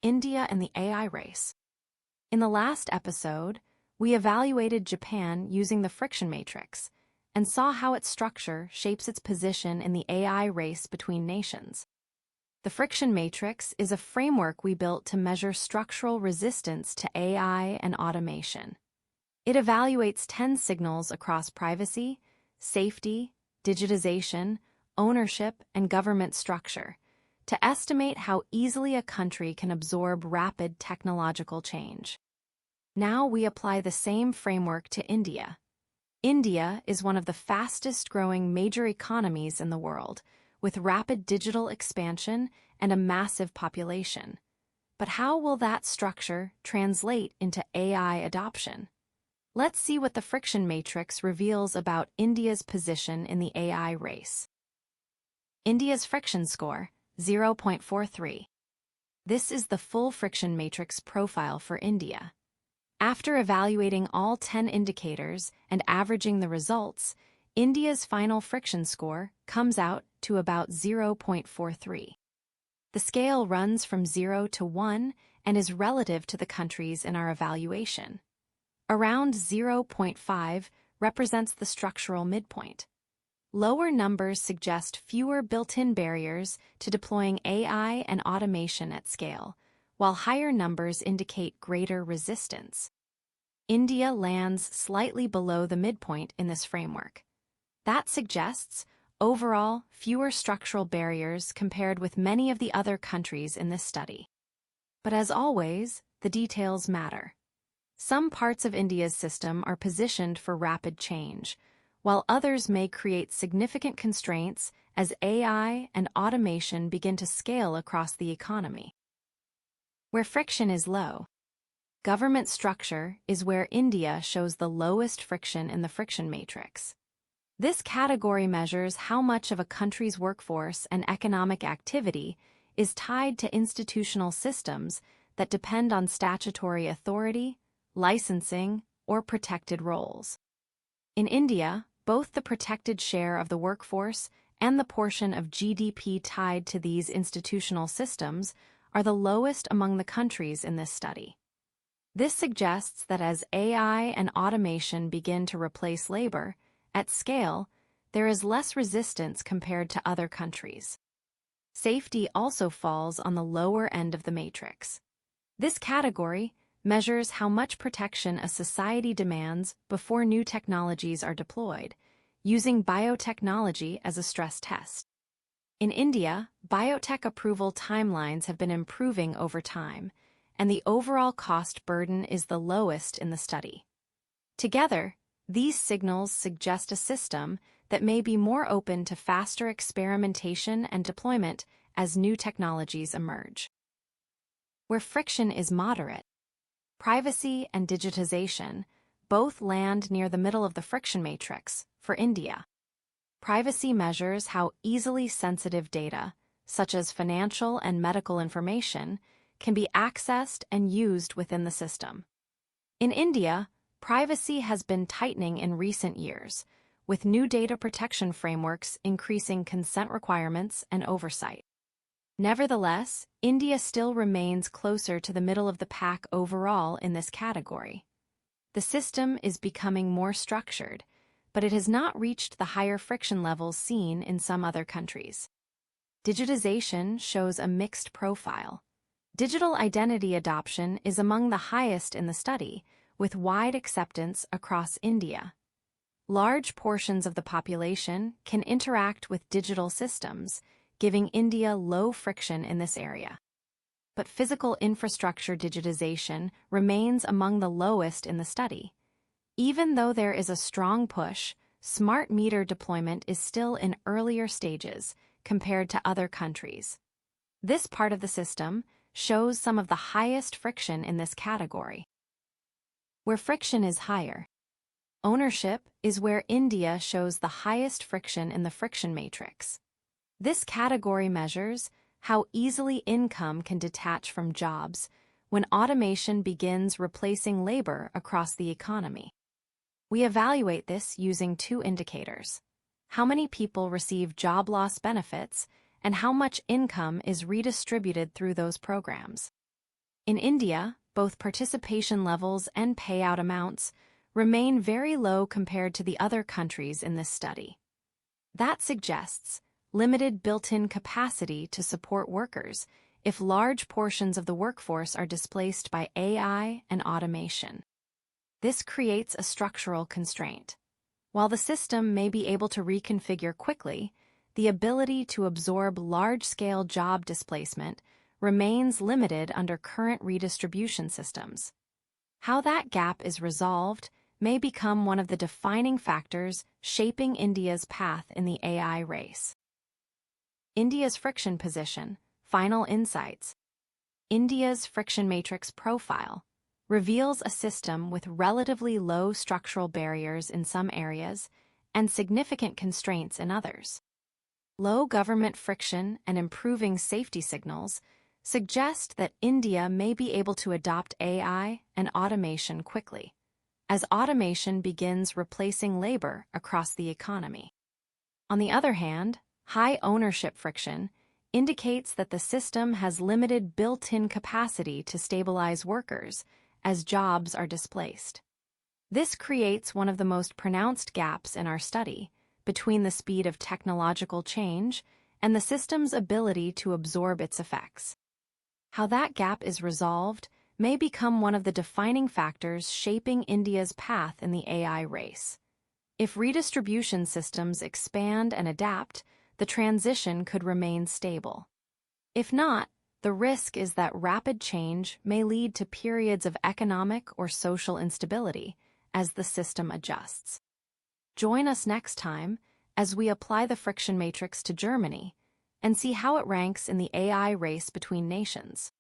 India and the AI race. In the last episode, we evaluated Japan using the friction matrix and saw how its structure shapes its position in the AI race between nations. The friction matrix is a framework we built to measure structural resistance to AI and automation. It evaluates 10 signals across privacy, safety, digitization, ownership, and government structure to estimate how easily a country can absorb rapid technological change. Now we apply the same framework to India. India is one of the fastest-growing major economies in the world, with rapid digital expansion and a massive population. But how will that structure translate into AI adoption? Let's see what the friction matrix reveals about India's position in the AI race. India's friction score, 0.43. This is the full friction matrix profile for India. After evaluating all 10 indicators and averaging the results, India's final friction score comes out to about 0.43. The scale runs from 0 to 1 and is relative to the countries in our evaluation. Around 0.5 represents the structural midpoint. Lower numbers suggest fewer built-in barriers to deploying AI and automation at scale, while higher numbers indicate greater resistance. India lands slightly below the midpoint in this framework. That suggests, overall, fewer structural barriers compared with many of the other countries in this study. But as always, the details matter. Some parts of India's system are positioned for rapid change, while others may create significant constraints as AI and automation begin to scale across the economy. Where friction is low. Government structure is where India shows the lowest friction in the friction matrix. This category measures how much of a country's workforce and economic activity is tied to institutional systems that depend on statutory authority, licensing, or protected roles. In India, both the protected share of the workforce and the portion of GDP tied to these institutional systems are the lowest among the countries in this study. This suggests that as AI and automation begin to replace labor, at scale, there is less resistance compared to other countries. Safety also falls on the lower end of the matrix. This category measures how much protection a society demands before new technologies are deployed, using biotechnology as a stress test. In India, biotech approval timelines have been improving over time, and the overall cost burden is the lowest in the study. Together, these signals suggest a system that may be more open to faster experimentation and deployment as new technologies emerge. Where friction is moderate. Privacy and digitization both land near the middle of the friction matrix for India. Privacy measures how easily sensitive data, such as financial and medical information, can be accessed and used within the system. In India, privacy has been tightening in recent years, with new data protection frameworks increasing consent requirements and oversight. Nevertheless, India still remains closer to the middle of the pack overall in this category. The system is becoming more structured, but it has not reached the higher friction levels seen in some other countries. Digitization shows a mixed profile. Digital identity adoption is among the highest in the study, with wide acceptance across India. Large portions of the population can interact with digital systems, giving India low friction in this area. But physical infrastructure digitization remains among the lowest in the study. Even though there is a strong push, smart meter deployment is still in earlier stages compared to other countries. This part of the system shows some of the highest friction in this category. Where friction is higher. Ownership is where India shows the highest friction in the friction matrix. This category measures how easily income can detach from jobs when automation begins replacing labor across the economy. We evaluate this using two indicators: how many people receive job loss benefits and how much income is redistributed through those programs. In India, both participation levels and payout amounts remain very low compared to the other countries in this study. That suggests limited built-in capacity to support workers if large portions of the workforce are displaced by AI and automation. This creates a structural constraint. While the system may be able to reconfigure quickly, the ability to absorb large-scale job displacement remains limited under current redistribution systems. How that gap is resolved may become one of the defining factors shaping India's path in the AI race. India's friction position, final insights. India's friction matrix profile reveals a system with relatively low structural barriers in some areas and significant constraints in others. Low government friction and improving safety signals suggest that India may be able to adopt AI and automation quickly, as automation begins replacing labor across the economy. On the other hand, high ownership friction indicates that the system has limited built-in capacity to stabilize workers as jobs are displaced. This creates one of the most pronounced gaps in our study between the speed of technological change and the system's ability to absorb its effects. How that gap is resolved may become one of the defining factors shaping India's path in the AI race. If redistribution systems expand and adapt, the transition could remain stable. If not, the risk is that rapid change may lead to periods of economic or social instability as the system adjusts. Join us next time as we apply the friction matrix to Germany and see how it ranks in the AI race between nations.